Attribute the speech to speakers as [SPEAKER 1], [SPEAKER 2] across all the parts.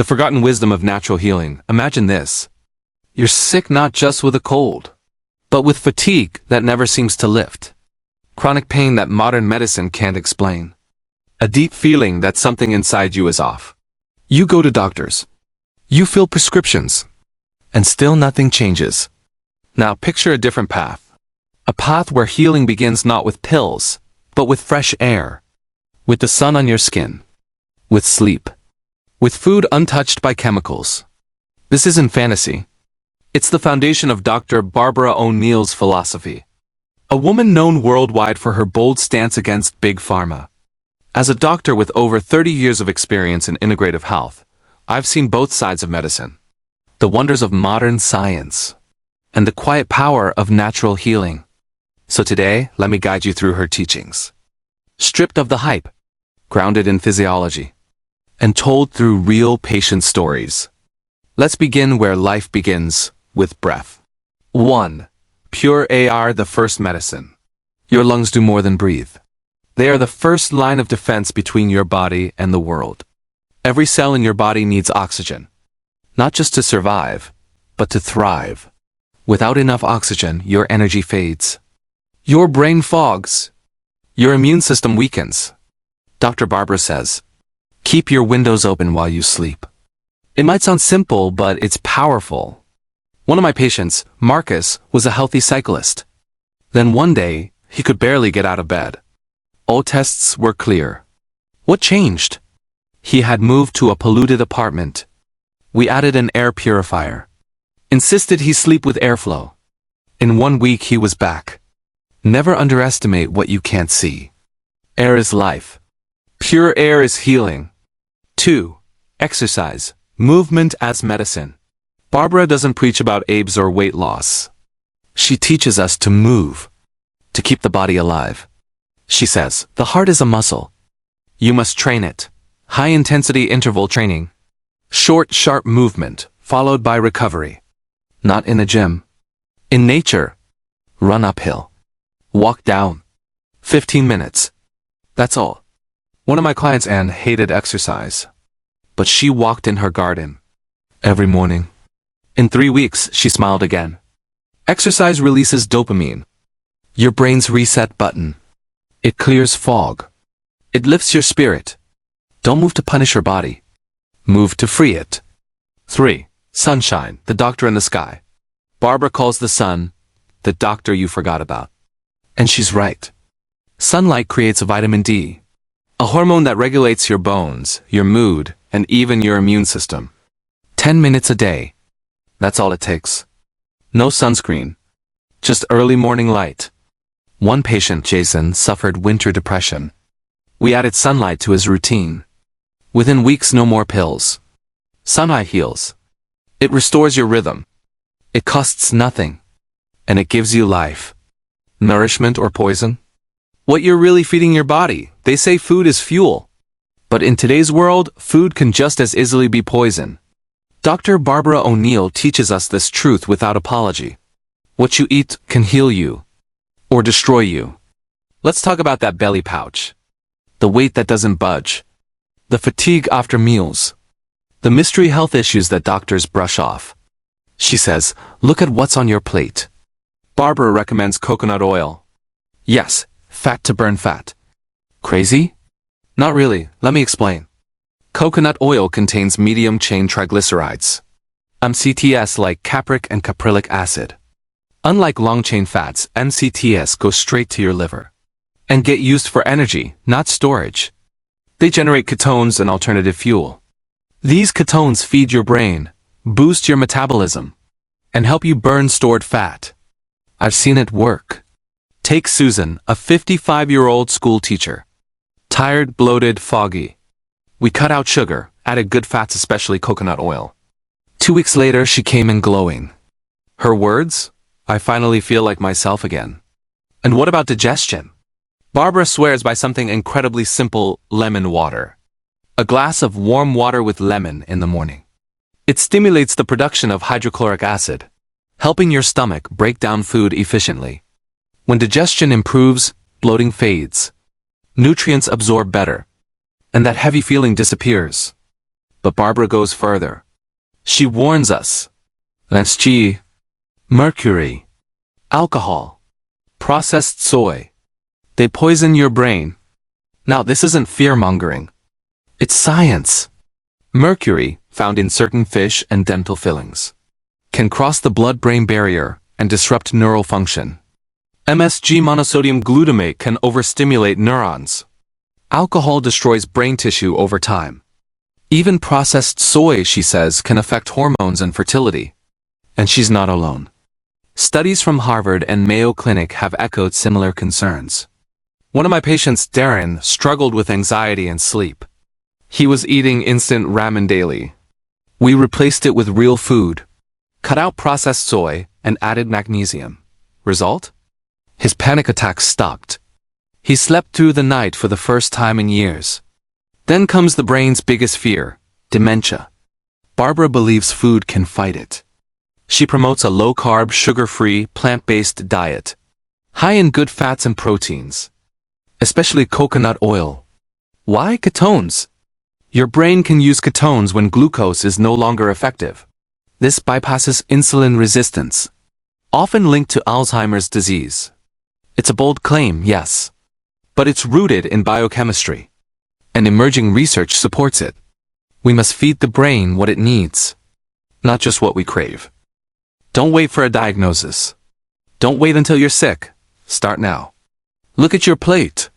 [SPEAKER 1] The forgotten wisdom of natural healing. Imagine this. You're sick not just with a cold, but with fatigue that never seems to lift. Chronic pain that modern medicine can't explain. A deep feeling that something inside you is off. You go to doctors. You fill prescriptions. And still nothing changes. Now picture a different path. A path where healing begins not with pills, but with fresh air. With the sun on your skin. With sleep. With food untouched by chemicals. This isn't fantasy. It's the foundation of Dr. Barbara O'Neill's philosophy. A woman known worldwide for her bold stance against Big Pharma. As a doctor with over 30 years of experience in integrative health, I've seen both sides of medicine. The wonders of modern science. And the quiet power of natural healing. So today, let me guide you through her teachings. Stripped of the hype. Grounded in physiology. And told through real patient stories. Let's begin where life begins, with breath. 1. Pure air, the first medicine. Your lungs do more than breathe. They are the first line of defense between your body and the world. Every cell in your body needs oxygen. Not just to survive, but to thrive. Without enough oxygen, your energy fades. Your brain fogs. Your immune system weakens. Dr. Barbara says, keep your windows open while you sleep. It might sound simple, but it's powerful. One of my patients, Marcus, was a healthy cyclist. Then one day, he could barely get out of bed. All tests were clear. What changed? He had moved to a polluted apartment. We added an air purifier. Insisted he sleep with airflow. In 1 week he was back. Never underestimate what you can't see. Air is life. Pure air is healing. 2. Exercise. Movement as medicine. Barbara doesn't preach about abs or weight loss. She teaches us to move. To keep the body alive. She says, the heart is a muscle. You must train it. High-intensity interval training. Short, sharp movement, followed by recovery. Not in a gym. In nature. Run uphill. Walk down. 15 minutes. That's all. One of my clients, Anne, hated exercise. But she walked in her garden. Every morning. In 3 weeks, she smiled again. Exercise releases dopamine. Your brain's reset button. It clears fog. It lifts your spirit. Don't move to punish your body. Move to free it. 3. Sunshine, the doctor in the sky. Barbara calls the sun the doctor you forgot about. And she's right. Sunlight creates vitamin D, a hormone that regulates your bones, your mood, and even your immune system. 10 minutes a day. That's all it takes. No sunscreen. Just early morning light. One patient, Jason, suffered winter depression. We added sunlight to his routine. Within weeks, no more pills. Sunlight heals. It restores your rhythm. It costs nothing. And it gives you life. Nourishment or poison? What you're really feeding your body. They say food is fuel. But in today's world, food can just as easily be poison. Dr. Barbara O'Neill teaches us this truth without apology. What you eat can heal you. Or destroy you. Let's talk about that belly pouch. The weight that doesn't budge. The fatigue after meals. The mystery health issues that doctors brush off. She says, look at what's on your plate. Barbara recommends coconut oil. Yes, fat to burn fat. Crazy? Not really, let me explain. Coconut oil contains medium-chain triglycerides. MCTs like capric and caprylic acid. Unlike long-chain fats, MCTs go straight to your liver. And get used for energy, not storage. They generate ketones, an alternative fuel. These ketones feed your brain, boost your metabolism, and help you burn stored fat. I've seen it work. Take Susan, a 55-year-old school teacher. Tired, bloated, foggy. We cut out sugar, added good fats, especially coconut oil. 2 weeks later, she came in glowing. Her words? I finally feel like myself again. And what about digestion? Barbara swears by something incredibly simple, lemon water. A glass of warm water with lemon in the morning. It stimulates the production of hydrochloric acid, helping your stomach break down food efficiently. When digestion improves, bloating fades. Nutrients absorb better. And that heavy feeling disappears. But Barbara goes further. She warns us. LSG, mercury, alcohol, processed soy. They poison your brain. Now this isn't fear-mongering. It's science. Mercury, found in certain fish and dental fillings, can cross the blood-brain barrier and disrupt neural function. MSG monosodium glutamate can overstimulate neurons. Alcohol destroys brain tissue over time. Even processed soy, she says, can affect hormones and fertility. And she's not alone. Studies from Harvard and Mayo Clinic have echoed similar concerns. One of my patients, Darren, struggled with anxiety and sleep. He was eating instant ramen daily. We replaced it with real food, cut out processed soy, and added magnesium. Result? His panic attacks stopped. He slept through the night for the first time in years. Then comes the brain's biggest fear, dementia. Barbara believes food can fight it. She promotes a low-carb, sugar-free, plant-based diet, high in good fats and proteins, especially coconut oil. Why ketones? Your brain can use ketones when glucose is no longer effective. This bypasses insulin resistance, often linked to Alzheimer's disease. It's a bold claim, yes, but it's rooted in biochemistry, and emerging research supports it. We must feed the brain what it needs, not just what we crave. Don't wait for a diagnosis. Don't wait until you're sick. Start now. Look at your plate.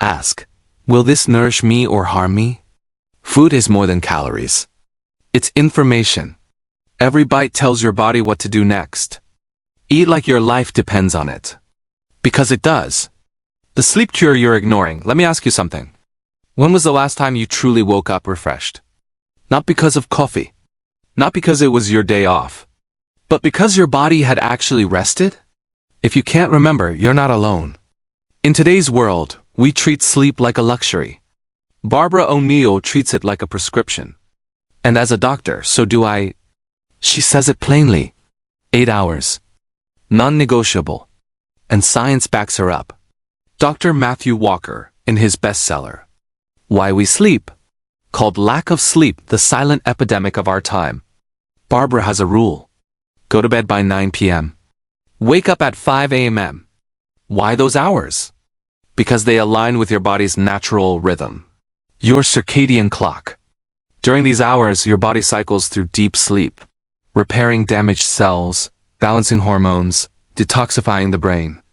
[SPEAKER 1] Ask, will this nourish me or harm me? Food is more than calories. It's information. Every bite tells your body what to do next. Eat like your life depends on it. Because it does. The sleep cure you're ignoring. Let me ask you something. When was the last time you truly woke up refreshed? Not because of coffee. Not because it was your day off. But because your body had actually rested? If you can't remember, you're not alone. In today's world, we treat sleep like a luxury. Barbara O'Neill treats it like a prescription. And as a doctor, so do I. She says it plainly. 8 hours. Non-negotiable. And science backs her up. Dr. Matthew Walker, in his bestseller, Why We Sleep, called Lack of Sleep the silent epidemic of our time. Barbara has a rule. Go to bed by 9 p.m. Wake up at 5 a.m. Why those hours? Because they align with your body's natural rhythm, your circadian clock. During these hours, your body cycles through deep sleep, repairing damaged cells, balancing hormones, detoxifying the brain.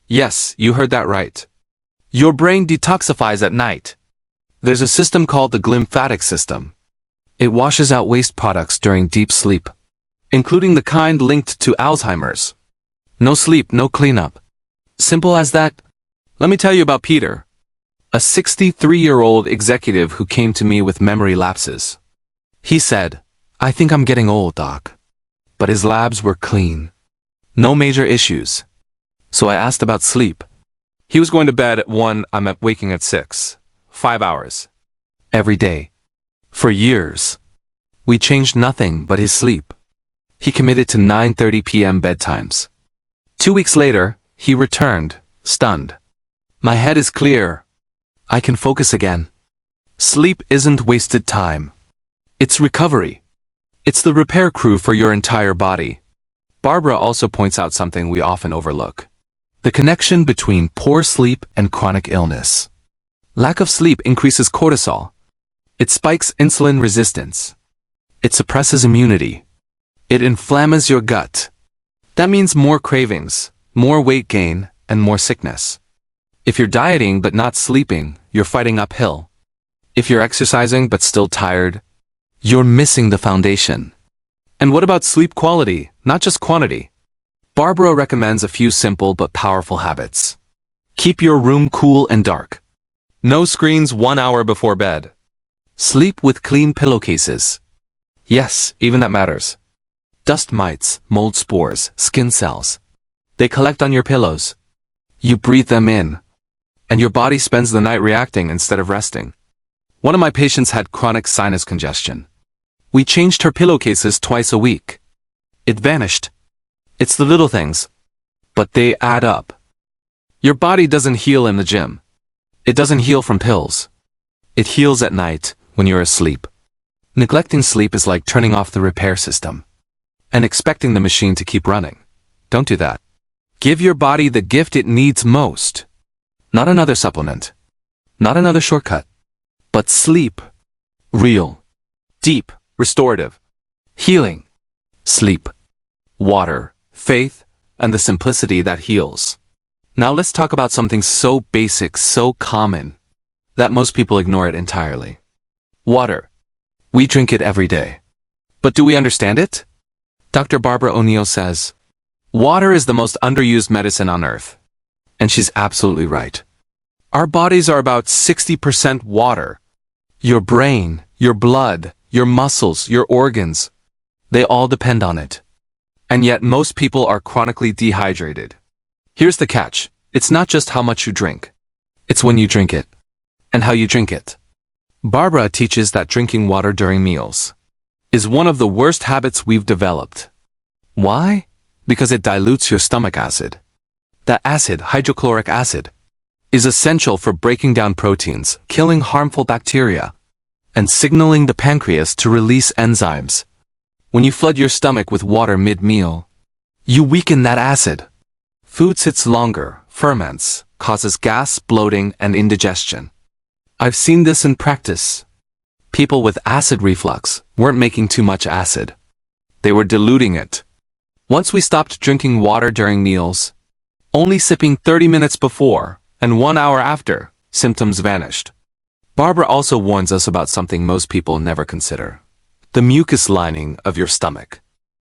[SPEAKER 1] Yes, you heard that right. Your brain detoxifies at night. There's a system called the glymphatic system. It washes out waste products during deep sleep, including the kind linked to Alzheimer's. No sleep, no cleanup. Simple as that. Let me tell you about Peter, a 63-year-old executive who came to me with memory lapses. He said, I think I'm getting old, doc. But his labs were clean. No major issues. So I asked about sleep. He was going to bed at 1, I'm waking at 6. 5 hours. Every day. For years. We changed nothing but his sleep. He committed to 9:30 p.m. bedtimes. 2 weeks later, he returned, stunned. My head is clear. I can focus again. Sleep isn't wasted time. It's recovery. It's the repair crew for your entire body. Barbara also points out something we often overlook. The connection between poor sleep and chronic illness. Lack of sleep increases cortisol. It spikes insulin resistance. It suppresses immunity. It inflames your gut. That means more cravings, more weight gain, and more sickness. If you're dieting but not sleeping, you're fighting uphill. If you're exercising but still tired, you're missing the foundation. And what about sleep quality, not just quantity? Barbara recommends a few simple but powerful habits. Keep your room cool and dark. No screens 1 hour before bed. Sleep with clean pillowcases. Yes, even that matters. Dust mites, mold spores, skin cells. They collect on your pillows. You breathe them in. And your body spends the night reacting instead of resting. One of my patients had chronic sinus congestion. We changed her pillowcases twice a week. It vanished. It's the little things. But they add up. Your body doesn't heal in the gym. It doesn't heal from pills. It heals at night, when you're asleep. Neglecting sleep is like turning off the repair system and expecting the machine to keep running. Don't do that. Give your body the gift it needs most. Not another supplement. Not another shortcut. But sleep. Real. Deep. Restorative. Healing. Sleep. Water. Faith. And the simplicity that heals. Now let's talk about something so basic, so common, that most people ignore it entirely. Water. We drink it every day. But do we understand it? Dr. Barbara O'Neill says, water is the most underused medicine on earth. And she's absolutely right. Our bodies are about 60% water. Your brain, your blood, your muscles, your organs, they all depend on it. And yet most people are chronically dehydrated. Here's the catch. It's not just how much you drink. It's when you drink it. And how you drink it. Barbara teaches that drinking water during meals is one of the worst habits we've developed. Why? Because it dilutes your stomach acid. That acid, hydrochloric acid, is essential for breaking down proteins, killing harmful bacteria, and signaling the pancreas to release enzymes. When you flood your stomach with water mid-meal, you weaken that acid. Food sits longer, ferments, causes gas, bloating, and indigestion. I've seen this in practice. People with acid reflux weren't making too much acid. They were diluting it. Once we stopped drinking water during meals, only sipping 30 minutes before and 1 hour after, symptoms vanished. Barbara also warns us about something most people never consider: the mucus lining of your stomach.